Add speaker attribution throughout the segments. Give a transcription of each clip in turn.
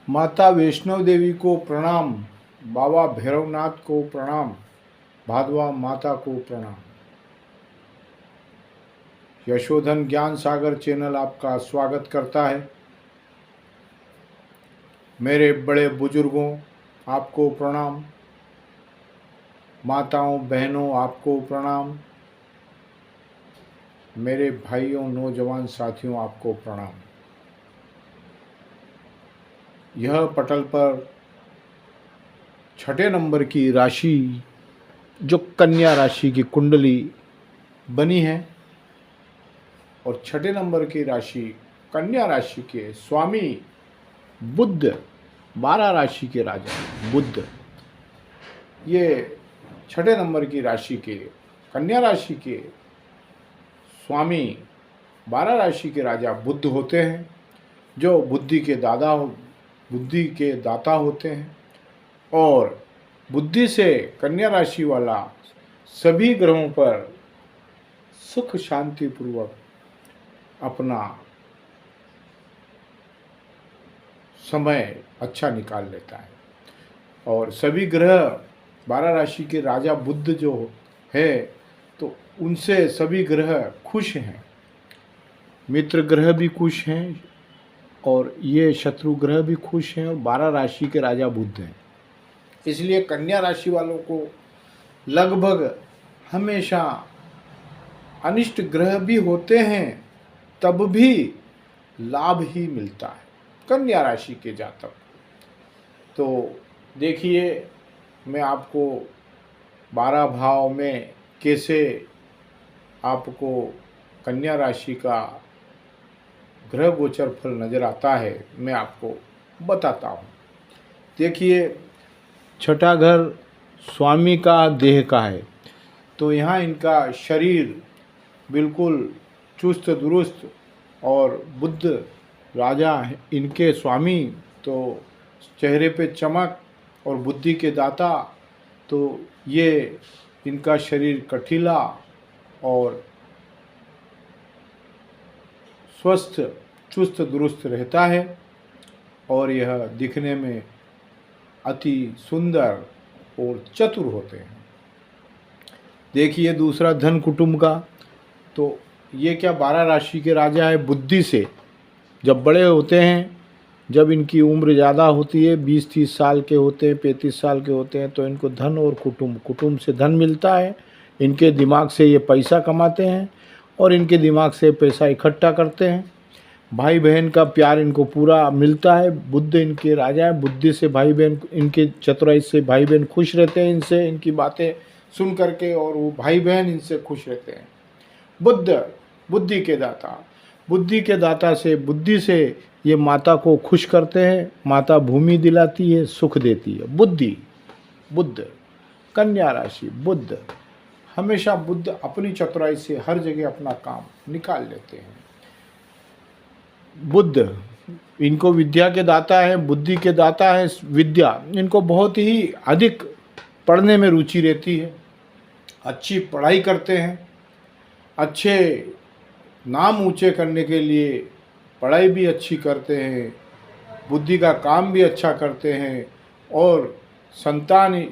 Speaker 1: माता वैष्णव देवी को प्रणाम, बाबा भैरवनाथ को प्रणाम, भादवा माता को प्रणाम। यशोधन ज्ञान सागर चैनल आपका स्वागत करता है। मेरे बड़े बुजुर्गों आपको प्रणाम, माताओं बहनों आपको प्रणाम, मेरे भाइयों नौजवान साथियों आपको प्रणाम। यह पटल पर 6 नंबर की राशि जो कन्या राशि की कुंडली बनी है और 6 नंबर की राशि कन्या राशि के स्वामी बुध, 12 राशि के राजा बुध, ये 6 नंबर की राशि के कन्या राशि के स्वामी 12 राशि के राजा बुध होते हैं, जो बुद्धि के दाता होते हैं। और बुद्धि से कन्या राशि वाला सभी ग्रहों पर सुख शांति पूर्वक अपना समय अच्छा निकाल लेता है। और सभी ग्रह 12 राशि के राजा बुध जो है, तो उनसे सभी ग्रह खुश हैं, मित्र ग्रह भी खुश हैं और ये शत्रु ग्रह भी खुश हैं और 12 राशि के राजा बुध हैं। इसलिए कन्या राशि वालों को लगभग हमेशा अनिष्ट ग्रह भी होते हैं तब भी लाभ ही मिलता है कन्या राशि के जातक। तो देखिए, मैं आपको 12 भाव में कैसे आपको कन्या राशि का ग्रह गोचर फल नज़र आता है, मैं आपको बताता हूँ। देखिए, 6ठा घर स्वामी का देह का है, तो यहाँ इनका शरीर बिल्कुल चुस्त दुरुस्त और बुध राजा इनके स्वामी, तो चेहरे पे चमक और बुद्धि के दाता, तो ये इनका शरीर कठिला और स्वस्थ चुस्त दुरुस्त रहता है और यह दिखने में अति सुंदर और चतुर होते हैं। देखिए, दूसरा धन कुटुंब का, तो ये क्या 12 राशि के राजा है। बुद्धि से जब बड़े होते हैं, जब इनकी उम्र ज़्यादा होती है, 20-30 साल के होते हैं, 35 साल के होते हैं, तो इनको धन और कुटुंब से धन मिलता है। इनके दिमाग से ये पैसा कमाते हैं और इनके दिमाग से पैसा इकट्ठा करते हैं। भाई बहन का प्यार इनको पूरा मिलता है। बुध इनके राजा है। बुद्धि से भाई बहन, इनके चतुराई से भाई बहन खुश रहते हैं इनसे, इनकी बातें सुन करके, और वो भाई बहन इनसे खुश रहते हैं। बुद्ध बुद्धि के दाता, बुद्धि के दाता से, बुद्धि से ये माता को खुश करते हैं। माता भूमि दिलाती है, सुख देती है। बुद्ध कन्या राशि बुद्ध, हमेशा बुद्ध अपनी चतुराई से हर जगह अपना काम निकाल लेते हैं। बुद्ध इनको विद्या के दाता है, बुद्धि के दाता है। विद्या इनको बहुत ही अधिक पढ़ने में रुचि रहती है, अच्छी पढ़ाई करते हैं, अच्छे नाम ऊंचे करने के लिए पढ़ाई भी अच्छी करते हैं, बुद्धि का काम भी अच्छा करते हैं। और संतान,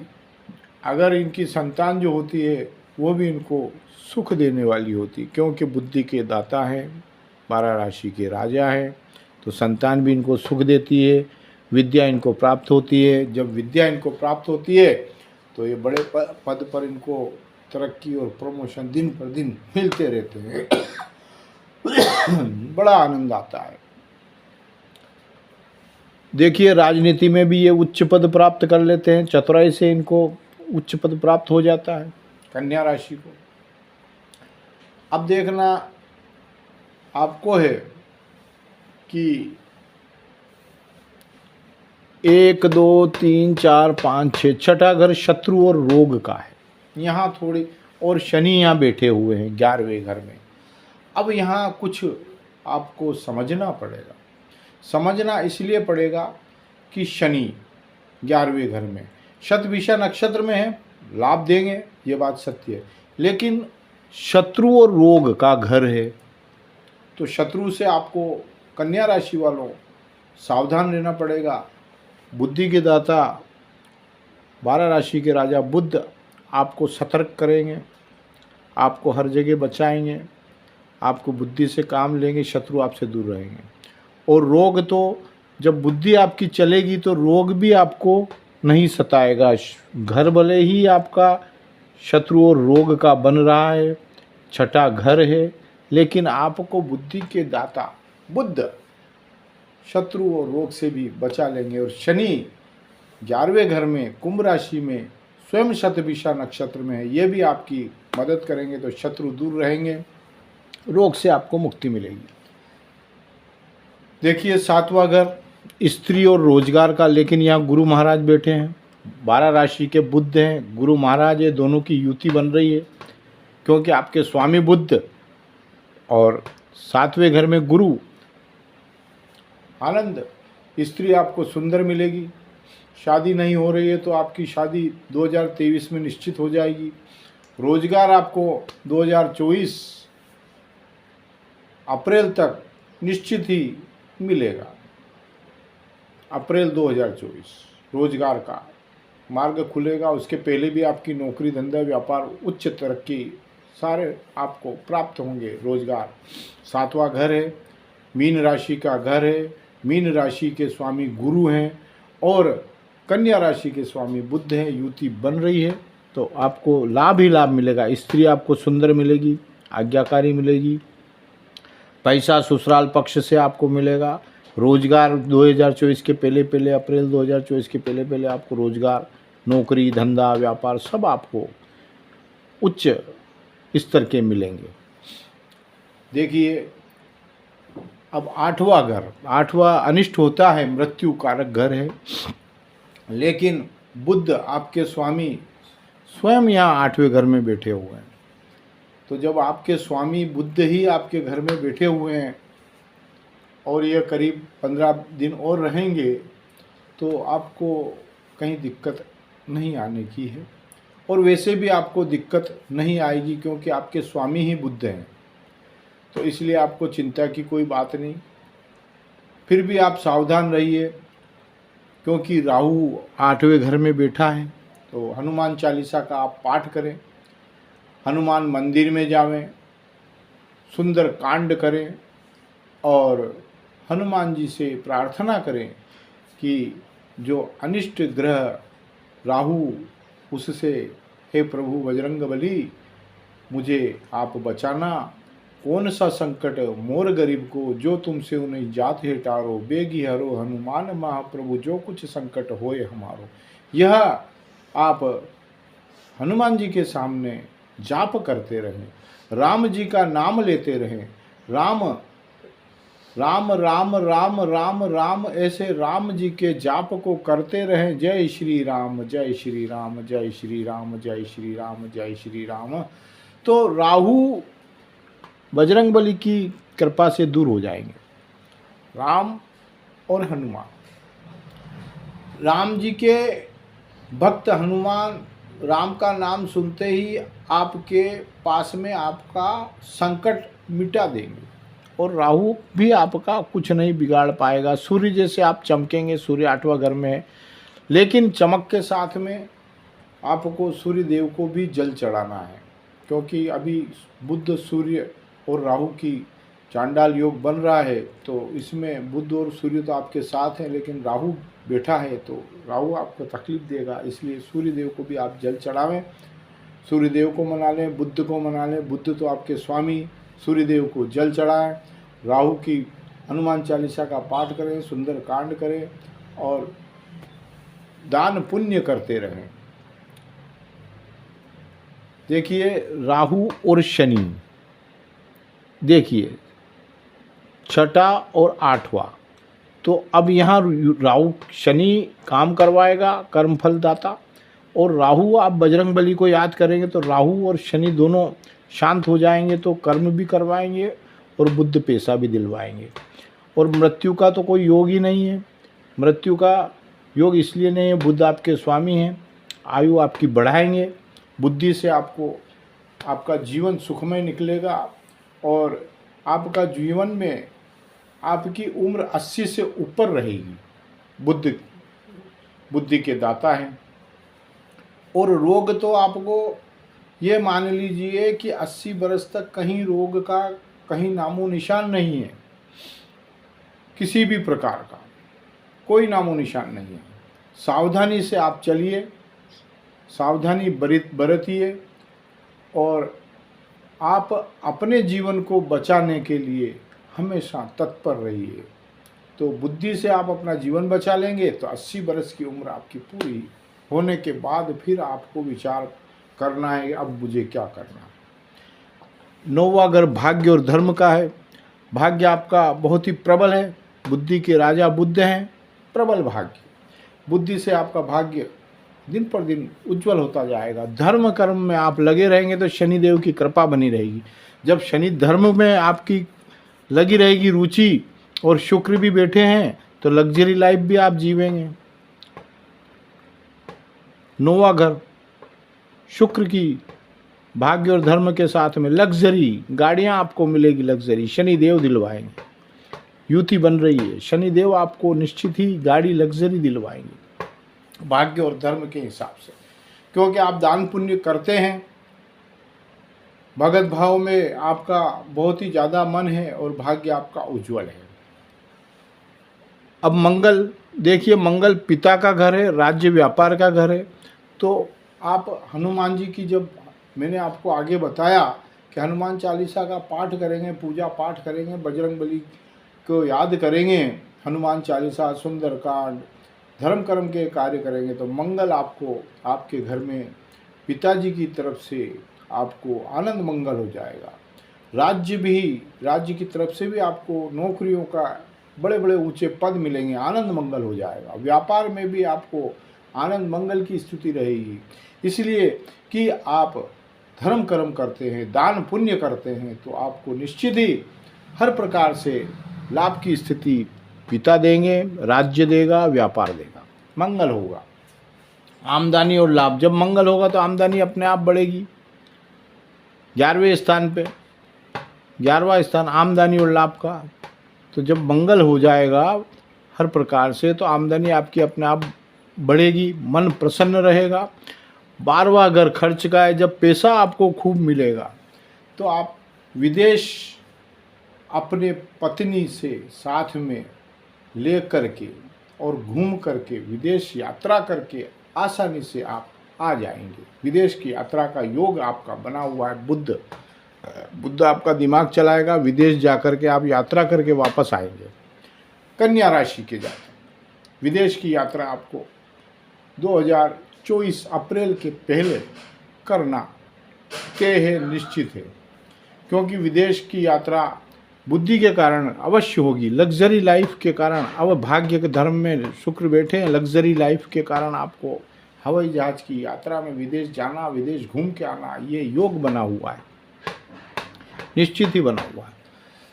Speaker 1: अगर इनकी संतान जो होती है वो भी इनको सुख देने वाली होती, क्योंकि बुद्धि के दाता हैं, 12 राशि के राजा हैं, तो संतान भी इनको सुख देती है। विद्या इनको प्राप्त होती है। जब विद्या इनको प्राप्त होती है तो ये बड़े पद पर इनको तरक्की और प्रमोशन दिन पर दिन मिलते रहते हैं। बड़ा आनंद आता है। देखिए, राजनीति में भी ये उच्च पद प्राप्त कर लेते हैं। चतुराई से इनको उच्च पद प्राप्त हो जाता है कन्या राशि को। अब देखना आपको है कि 1 2 3 4 5 6, 6ठा घर शत्रु और रोग का है। यहाँ थोड़ी, और शनि यहाँ बैठे हुए हैं 11वें घर में। अब यहाँ कुछ आपको समझना पड़ेगा। समझना इसलिए पड़ेगा कि शनि 11वें घर में, शतभिषा नक्षत्र में है, लाभ देंगे, ये बात सत्य है। लेकिन शत्रु और रोग का घर है, तो शत्रु से आपको कन्या राशि वालों सावधान रहना पड़ेगा। बुद्धि के दाता 12 राशि के राजा बुध आपको सतर्क करेंगे, आपको हर जगह बचाएंगे, आपको बुद्धि से काम लेंगे, शत्रु आपसे दूर रहेंगे। और रोग तो जब बुद्धि आपकी चलेगी तो रोग भी आपको नहीं सताएगा। घर भले ही आपका शत्रु और रोग का बन रहा है, छठा घर है, लेकिन आपको बुद्धि के दाता बुध शत्रु और रोग से भी बचा लेंगे। और शनि 11वें घर में कुंभ राशि में स्वयं शतभिषा नक्षत्र में है, ये भी आपकी मदद करेंगे, तो शत्रु दूर रहेंगे, रोग से आपको मुक्ति मिलेगी। देखिए 7वां घर स्त्री और रोजगार का, लेकिन यहाँ गुरु महाराज बैठे हैं, 12 राशि के बुध हैं, गुरु महाराज है, दोनों की युति बन रही है, क्योंकि आपके स्वामी बुध और 7वें घर में गुरु। आनंद, स्त्री आपको सुंदर मिलेगी, शादी नहीं हो रही है तो आपकी शादी 2023 में निश्चित हो जाएगी। रोजगार आपको 2024 अप्रैल तक निश्चित ही मिलेगा। अप्रैल 2024 रोजगार का मार्ग खुलेगा, उसके पहले भी आपकी नौकरी, धंधा, व्यापार, उच्च तरक्की सारे आपको प्राप्त होंगे। रोजगार 7वां घर है, मीन राशि का घर है, मीन राशि के स्वामी गुरु हैं और कन्या राशि के स्वामी बुध हैं, युति बन रही है, तो आपको लाभ ही लाभ मिलेगा। स्त्री आपको सुंदर मिलेगी, आज्ञाकारी मिलेगी, पैसा ससुराल पक्ष से आपको मिलेगा। रोजगार 2024 के पहले अप्रैल 2024 के पहले आपको रोजगार, नौकरी, धंधा, व्यापार सब आपको उच्च स्तर के मिलेंगे। देखिए अब 8वां अनिष्ट होता है, मृत्यु कारक घर है, लेकिन बुध आपके स्वामी स्वयं यहाँ 8वें घर में बैठे हुए हैं। तो जब आपके स्वामी बुध ही आपके घर में बैठे हुए हैं और ये करीब 15 दिन और रहेंगे, तो आपको कहीं दिक्कत नहीं आने की है। और वैसे भी आपको दिक्कत नहीं आएगी, क्योंकि आपके स्वामी ही बुध हैं, तो इसलिए आपको चिंता की कोई बात नहीं। फिर भी आप सावधान रहिए, क्योंकि राहु 8वें घर में बैठा है। तो हनुमान चालीसा का आप पाठ करें, हनुमान मंदिर में जावें, सुंदर कांड करें और हनुमान जी से प्रार्थना करें कि जो अनिष्ट ग्रह राहु, उससे हे प्रभु बजरंगबली मुझे आप बचाना, कौन सा संकट मोर गरीब को, जो तुमसे उन्हें जात है टारो, बेगी हरो हनुमान महाप्रभु, जो कुछ संकट होए हमारो। यह आप हनुमान जी के सामने जाप करते रहें, राम जी का नाम लेते रहें, राम राम राम राम राम राम, ऐसे राम जी के जाप को करते रहें। जय श्री राम, जय श्री राम, जय श्री राम, जय श्री राम, जय श्री राम। तो राहु बजरंगबली की कृपा से दूर हो जाएंगे। राम और हनुमान, राम जी के भक्त हनुमान राम का नाम सुनते ही आपके पास में आपका संकट मिटा देंगे, और राहु भी आपका कुछ नहीं बिगाड़ पाएगा। सूर्य जैसे आप चमकेंगे, सूर्य 8वां घर में है, लेकिन चमक के साथ में आपको सूर्य देव को भी जल चढ़ाना है, क्योंकि अभी बुध, सूर्य और राहु की चांडाल योग बन रहा है। तो इसमें बुध और सूर्य तो आपके साथ हैं, लेकिन राहु बैठा है, तो राहु आपको तकलीफ देगा, इसलिए सूर्य देव को भी आप जल चढ़ावें, सूर्य देव को मना लें, बुध को मना लें। बुध तो आपके स्वामी, सूर्य देव को जल चढ़ाएं, राहु की हनुमान चालीसा का पाठ करें, सुंदर कांड करें और दान पुण्य करते रहें। देखिए राहु और शनि, देखिए 6ठा और 8वां, तो अब यहाँ राहु शनि काम करवाएगा, कर्मफल दाता, और राहु आप बजरंगबली को याद करेंगे तो राहु और शनि दोनों शांत हो जाएंगे, तो कर्म भी करवाएंगे और बुद्ध पैसा भी दिलवाएंगे। और मृत्यु का तो कोई योग ही नहीं है, मृत्यु का योग इसलिए नहीं है, बुद्ध आपके स्वामी हैं, आयु आपकी बढ़ाएंगे, बुद्धि से आपको आपका जीवन सुखमय निकलेगा और आपका जीवन में आपकी उम्र 80 से ऊपर रहेगी बुद्ध बुद्धि के दाता हैं। और रोग तो आपको ये मान लीजिए कि 80 बरस तक कहीं रोग का कहीं नामो निशान नहीं है, किसी भी प्रकार का कोई नामो निशान नहीं है। सावधानी से आप चलिए, सावधानी बरतिए और आप अपने जीवन को बचाने के लिए हमेशा तत्पर रहिए। तो बुद्धि से आप अपना जीवन बचा लेंगे तो 80 बरस की उम्र आपकी पूरी होने के बाद फिर आपको विचार करना है अब मुझे क्या करना है। 9वां घर भाग्य और धर्म का है। भाग्य आपका बहुत ही प्रबल है, बुद्धि के राजा बुध हैं, प्रबल भाग्य। बुद्धि से आपका भाग्य दिन पर दिन उज्जवल होता जाएगा। धर्म कर्म में आप लगे रहेंगे तो शनिदेव की कृपा बनी रहेगी। जब शनि धर्म में आपकी लगी रहेगी रुचि और शुक्र भी बैठे हैं तो लग्जरी लाइफ भी आप जीवेंगे। 9वां घर शुक्र की भाग्य और धर्म के साथ में लग्जरी गाड़ियां आपको मिलेगी, लग्जरी शनिदेव दिलवाएंगे। युति बन रही है, शनिदेव आपको निश्चित ही गाड़ी लग्जरी दिलवाएंगे भाग्य और धर्म के हिसाब से, क्योंकि आप दान पुण्य करते हैं। भगत भाव में आपका बहुत ही ज़्यादा मन है और भाग्य आपका उज्जवल है। अब मंगल देखिए, मंगल पिता का घर है, राज्य व्यापार का घर है। तो आप हनुमान जी की, जब मैंने आपको आगे बताया कि हनुमान चालीसा का पाठ करेंगे, पूजा पाठ करेंगे, बजरंगबली को याद करेंगे, हनुमान चालीसा, सुंदरकांड, धर्म कर्म के कार्य करेंगे तो मंगल आपको आपके घर में पिताजी की तरफ से आपको आनंद मंगल हो जाएगा। राज्य की तरफ से भी आपको नौकरियों का बड़े बड़े ऊंचे पद मिलेंगे, आनंद मंगल हो जाएगा। व्यापार में भी आपको आनंद मंगल की स्थिति रहेगी, इसलिए कि आप धर्म कर्म करते हैं, दान पुण्य करते हैं, तो आपको निश्चित ही हर प्रकार से लाभ की स्थिति पिता देंगे, राज्य देगा, व्यापार देगा, मंगल होगा। आमदनी और लाभ, जब मंगल होगा तो आमदनी अपने आप बढ़ेगी। 11वें स्थान पे, 11वां स्थान आमदनी और लाभ का, तो जब मंगल हो जाएगा हर प्रकार से तो आमदनी आपकी अपने आप बढ़ेगी, मन प्रसन्न रहेगा। 12वां घर खर्च का है, जब पैसा आपको खूब मिलेगा तो आप विदेश अपने पत्नी से साथ में ले करके और घूम करके विदेश यात्रा करके आसानी से आप आ जाएंगे। विदेश की यात्रा का योग आपका बना हुआ है। बुद्ध आपका दिमाग चलाएगा, विदेश जाकर के आप यात्रा करके वापस आएंगे। कन्या राशि के जातक, विदेश की यात्रा आपको 2024 अप्रैल के पहले करना के है, निश्चित है, क्योंकि विदेश की यात्रा बुद्धि के कारण अवश्य होगी। लग्जरी लाइफ के कारण, अब भाग्य के धर्म में शुक्र बैठे हैं, लग्जरी लाइफ के कारण आपको हवाई जहाज की यात्रा में विदेश जाना, विदेश घूम के आना, ये योग बना हुआ है, निश्चित ही बना हुआ है।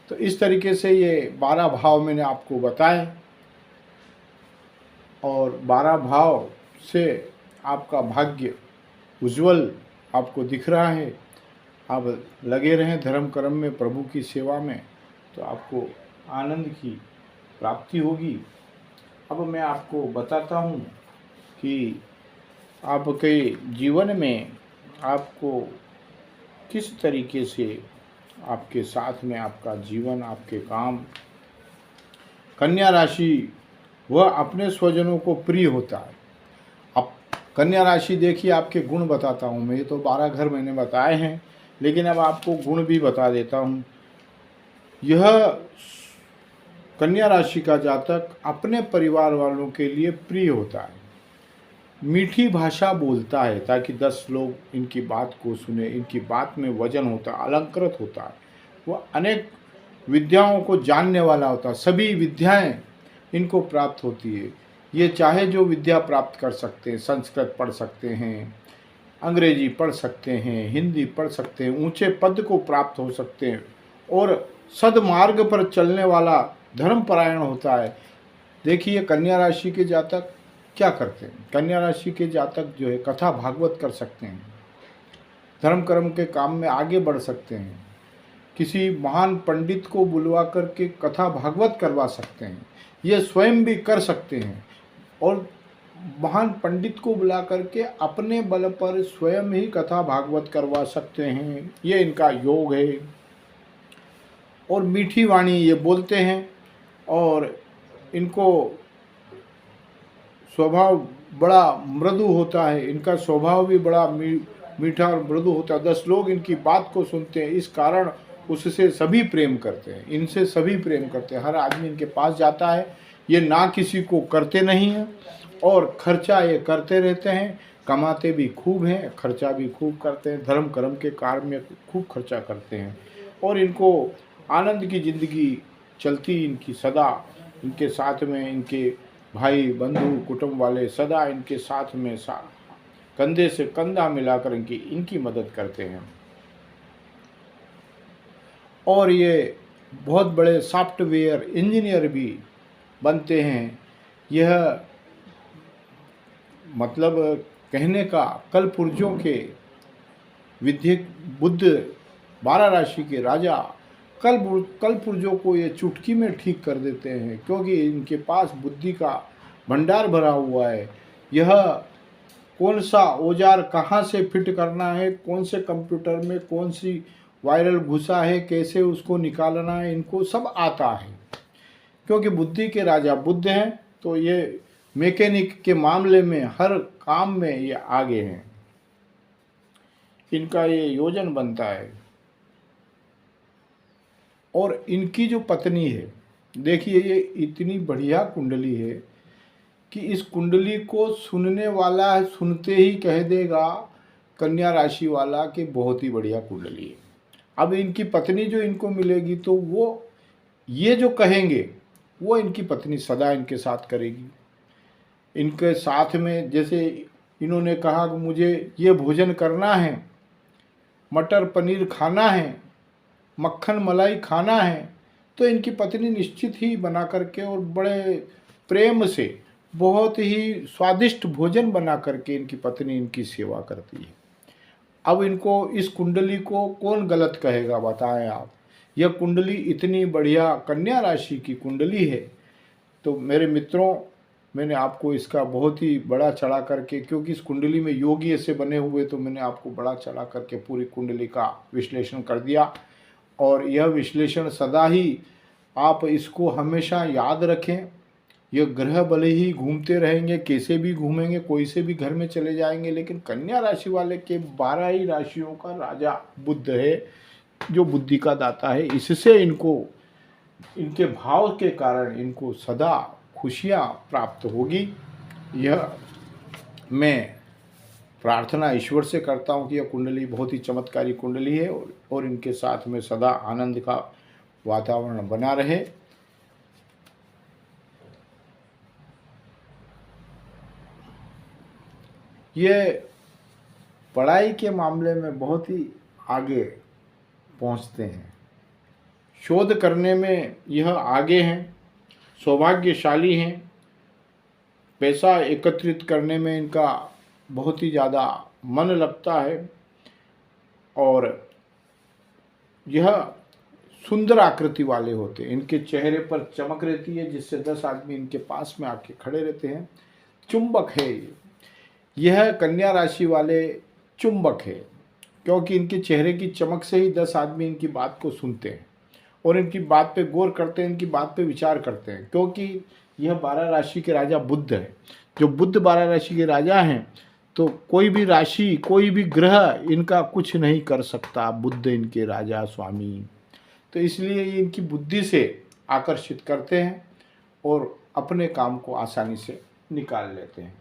Speaker 1: तो इस तरीके से ये 12 भाव मैंने आपको बताए और 12 भाव से आपका भाग्य उज्जवल आपको दिख रहा है। आप लगे रहें धर्म कर्म में, प्रभु की सेवा में, तो आपको आनंद की प्राप्ति होगी। अब मैं आपको बताता हूँ कि आपके जीवन में आपको किस तरीके से आपके साथ में आपका जीवन, आपके काम। कन्या राशि वह अपने स्वजनों को प्रिय होता है। अब कन्या राशि देखिए, आपके गुण बताता हूँ मैं, ये तो 12 घर मैंने बताए हैं, लेकिन अब आपको गुण भी बता देता हूँ। यह कन्या राशि का जातक अपने परिवार वालों के लिए प्रिय होता है, मीठी भाषा बोलता है ताकि 10 लोग इनकी बात को सुने, इनकी बात में वजन होता है, अलंकृत होता है। वह अनेक विद्याओं को जानने वाला होता है, सभी विद्याएं इनको प्राप्त होती है। ये चाहे जो विद्या प्राप्त कर सकते हैं, संस्कृत पढ़ सकते हैं, अंग्रेजी पढ़ सकते हैं, हिंदी पढ़ सकते हैं, ऊंचे पद को प्राप्त हो सकते हैं और सदमार्ग पर चलने वाला धर्मपरायण होता है। देखिए कन्या राशि के जातक क्या करते हैं। कन्या राशि के जातक जो है कथा भागवत कर सकते हैं, धर्म कर्म के काम में आगे बढ़ सकते हैं, किसी महान पंडित को बुलवा करके कथा भागवत करवा सकते हैं, ये स्वयं भी कर सकते हैं और महान पंडित को बुला करके अपने बल पर स्वयं ही कथा भागवत करवा सकते हैं, ये इनका योग है। और मीठी वाणी ये बोलते हैं और इनको स्वभाव बड़ा मृदु होता है, इनका स्वभाव भी बड़ा मीठा और मृदु होता है। 10 लोग इनकी बात को सुनते हैं, इस कारण उससे सभी प्रेम करते हैं, इनसे सभी प्रेम करते हैं। हर आदमी इनके पास जाता है, ये ना किसी को करते नहीं हैं और खर्चा ये करते रहते हैं, कमाते भी खूब हैं, खर्चा भी खूब करते हैं, धर्म कर्म के कार्य में खूब खर्चा करते हैं और इनको आनंद की ज़िंदगी चलती इनकी सदा इनके साथ में, इनके भाई बंधु कुटुंब वाले सदा इनके साथ में कंधे से कंधा मिलाकर इनकी मदद करते हैं। और ये बहुत बड़े सॉफ्टवेयर इंजीनियर भी बनते हैं। यह मतलब कहने का कल पुर्जों के विद्यक बुद्ध 12 राशि के राजा कल पुर्जों को ये चुटकी में ठीक कर देते हैं, क्योंकि इनके पास बुद्धि का भंडार भरा हुआ है। यह कौन सा औजार कहाँ से फिट करना है, कौन से कंप्यूटर में कौन सी वायरल घुसा है, कैसे उसको निकालना है, इनको सब आता है। क्योंकि बुद्धि के राजा बुद्ध हैं, तो ये मैकेनिक के मामले में हर काम में ये आगे हैं, इनका ये योजन बनता है। और इनकी जो पत्नी है, देखिए ये इतनी बढ़िया कुंडली है कि इस कुंडली को सुनने वाला सुनते ही कह देगा कन्या राशि वाला कि बहुत ही बढ़िया कुंडली है। अब इनकी पत्नी जो इनको मिलेगी तो वो ये जो कहेंगे वो इनकी पत्नी सदा इनके साथ करेगी। इनके साथ में जैसे इन्होंने कहा कि मुझे ये भोजन करना है, मटर पनीर खाना है, मक्खन मलाई खाना है, तो इनकी पत्नी निश्चित ही बना करके और बड़े प्रेम से बहुत ही स्वादिष्ट भोजन बना करके इनकी पत्नी इनकी सेवा करती है। अब इनको इस कुंडली को कौन गलत कहेगा बताएं आप। यह कुंडली इतनी बढ़िया कन्या राशि की कुंडली है। तो मेरे मित्रों, मैंने आपको इसका बहुत ही बड़ा चढ़ा करके, क्योंकि इस कुंडली में योगी ऐसे बने हुए, तो मैंने आपको बड़ा चढ़ा करके पूरी कुंडली का विश्लेषण कर दिया। और यह विश्लेषण सदा ही आप इसको हमेशा याद रखें। यह ग्रह भले ही घूमते रहेंगे, कैसे भी घूमेंगे, कोई से भी घर में चले जाएंगे, लेकिन कन्या राशि वाले के 12 ही राशियों का राजा बुध है, जो बुद्धि का दाता है। इससे इनको इनके भाव के कारण इनको सदा खुशियाँ प्राप्त होगी। यह मैं प्रार्थना ईश्वर से करता हूँ कि यह कुंडली बहुत ही चमत्कारी कुंडली है और इनके साथ में सदा आनंद का वातावरण बना रहे। ये पढ़ाई के मामले में बहुत ही आगे पहुँचते हैं, शोध करने में यह आगे हैं, सौभाग्यशाली हैं, पैसा एकत्रित करने में इनका बहुत ही ज़्यादा मन लगता है और यह सुंदर आकृति वाले होते हैं। इनके चेहरे पर चमक रहती है, जिससे 10 आदमी इनके पास में आके खड़े रहते हैं। चुंबक है यह कन्या राशि वाले चुंबक है, क्योंकि इनके चेहरे की चमक से ही 10 आदमी इनकी बात को सुनते हैं और इनकी बात पे गौर करते हैं, इनकी बात पे विचार करते हैं। क्योंकि यह 12 राशि के राजा बुध है। जो बुध 12 राशि के राजा हैं, तो कोई भी राशि, कोई भी ग्रह इनका कुछ नहीं कर सकता। बुध इनके राजा स्वामी, तो इसलिए ये इनकी बुद्धि से आकर्षित करते हैं और अपने काम को आसानी से निकाल लेते हैं।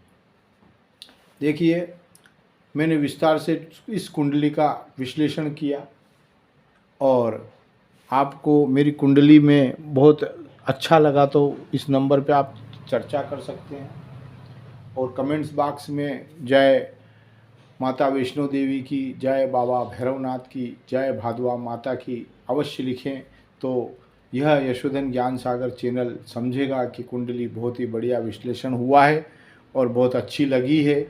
Speaker 1: देखिए, मैंने विस्तार से इस कुंडली का विश्लेषण किया और आपको मेरी कुंडली में बहुत अच्छा लगा तो इस नंबर पे आप चर्चा कर सकते हैं और कमेंट्स बॉक्स में जय माता वैष्णो देवी की, जय बाबा भैरवनाथ की, जय भादवा माता की अवश्य लिखें। तो यह यशोधन ज्ञान सागर चैनल समझेगा कि कुंडली बहुत ही बढ़िया विश्लेषण हुआ है और बहुत अच्छी लगी है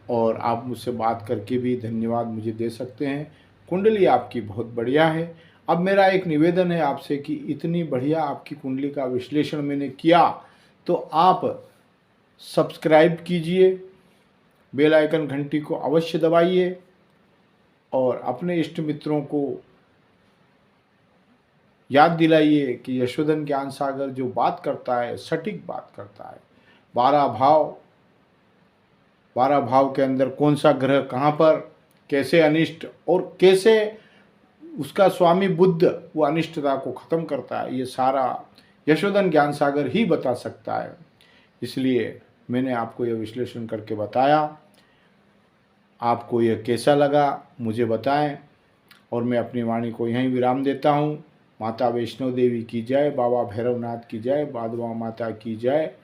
Speaker 1: और आप मुझसे बात करके भी धन्यवाद मुझे दे सकते हैं। कुंडली आपकी बहुत बढ़िया है। अब मेरा एक निवेदन है आपसे कि इतनी बढ़िया आपकी कुंडली का विश्लेषण मैंने किया, तो आप सब्सक्राइब कीजिए, बेल आइकन घंटी को अवश्य दबाइए और अपने इष्ट मित्रों को याद दिलाइए कि यशोधन ज्ञान सागर जो बात करता है सटीक बात करता है। 12 भाव के अंदर कौन सा ग्रह कहाँ पर कैसे अनिष्ट और कैसे उसका स्वामी बुद्ध वो अनिष्टता को ख़त्म करता है, ये सारा यशोधन ज्ञान सागर ही बता सकता है। इसलिए मैंने आपको यह विश्लेषण करके बताया। आपको यह कैसा लगा मुझे बताएं और मैं अपनी वाणी को यहीं विराम देता हूँ। माता वैष्णो देवी की जय, बाबा भैरवनाथ की जय, बादवा माता की जय।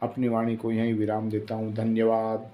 Speaker 1: अपनी वाणी को यहीं विराम देता हूँ। धन्यवाद।